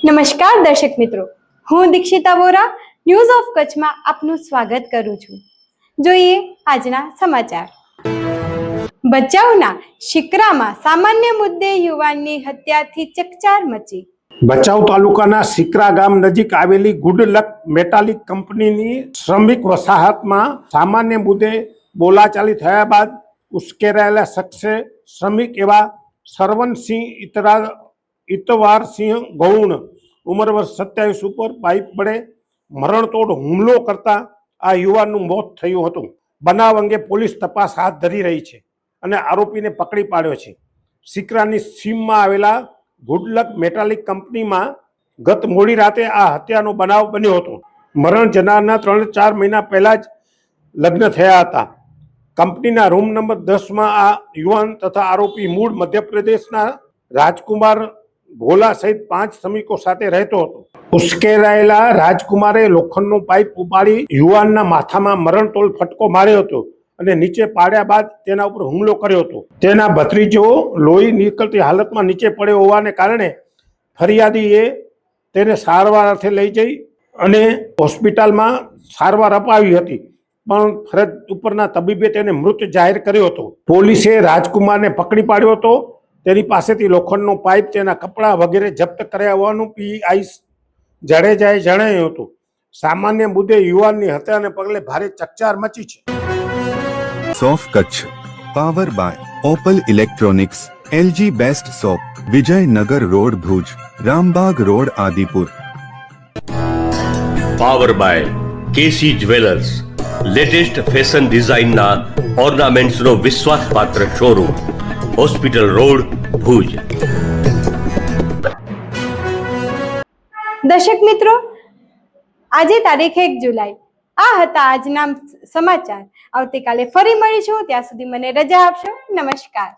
નમસ્કાર દર્શક મિત્રો, હું દીક્ષિતા વોરા ન્યૂઝ ઓફ કચ્છમાં આપનું સ્વાગત કરું છું। જોઈએ આજના સમાચાર। ભચાઉના શિકરામાં સામાન્ય મુદ્દે યુવાનની હત્યાથી ચકચાર મચી। ભચાઉ તાલુકાના શિકરા ગામ નજીક આવેલી ગુડલક મેટાલિક કંપનીની શ્રમિક વસાહતમાં સામાન્ય મુદ્દે બોલાચાલી થયા બાદ ઉશ્કેરાયેલા શખ્સે શ્રમિક એવા સરવનસિંહ ઇતવારસિંહ ગૌણ ઉંમર વર્ષ 27 ઉપર પાઇપ વડે મરણતોડ હુમલો કરતા આ યુવાનનું મોત થયું હતું। બનાવ અંગે પોલીસ તપાસ હાથ ધરી રહી છે અને આરોપીને પકડી પાડ્યો છે। શિકરાની સીમમાં આવેલા ગુડલક મેટાલિક કંપનીમાં ગત મોડી રાતે આ હત્યાનો બનાવ બન્યો હતો। મરણ જનારના 3-4 મહિના પહેલા જ લગ્ન થયા હતા। કંપનીના રૂમ નંબર 10માં આ યુવાન તથા આરોપી મૂળ મધ્યપ્રદેશના રાજકુમાર ભોલા સહિત 5 શ્રમિકો સાથે રહેતો હતો। ઉશ્કેરાયેલા રાજકુમારે લોખંડનો પાઇપ ઉપાડી યુવાનના માથામાં મરણતોલ ફટકો માર્યો હતો અને નીચે પાડ્યા બાદ તેના ઉપર હુમલો કર્યો હતો। તેના ભત્રીજો લોહી નીકળતી હાલતમાં નીચે પડ્યો હોવાને કારણે ફરિયાદીએ તેને સારવાર અર્થે લઈ જઈ અને હોસ્પિટલમાં સારવાર અપાવી હતી, પણ ફરજ ઉપરના તબીબે તેને મૃત જાહેર કર્યો હતો। પોલીસે રાજકુમારને પકડી પાડ્યો હતો। તેની પાસેથી લોખંડનો પાઇપ, તેના કપડાં વગેરે જપ્ત કર્યા હોવાનું પીઆઈ જાડેજાએ જણાવ્યું હતું। સામાન્ય મુદ્દે યુવાનની હત્યાને પગલે ભારે ચકચાર મચી છે। સોફ Kutch power by Opal electronics, LG best shop, Vijaynagar road Bhuj, Rambag road Adipur. Power by KC jewellers, latest fashion ડિઝાઇનના ઓર્નામેન્ટ્સનો વિશ્વાસપાત્ર શોરૂમ, હોસ્પિટલ રોડ ભુજ। દર્શક મિત્રો, આજે તારીખ 1 જુલાઈ આ હતા આજના સમાચાર। આવતીકાલે ફરી મળીશું, ત્યાં સુધી મને રજા આપશો। નમસ્કાર।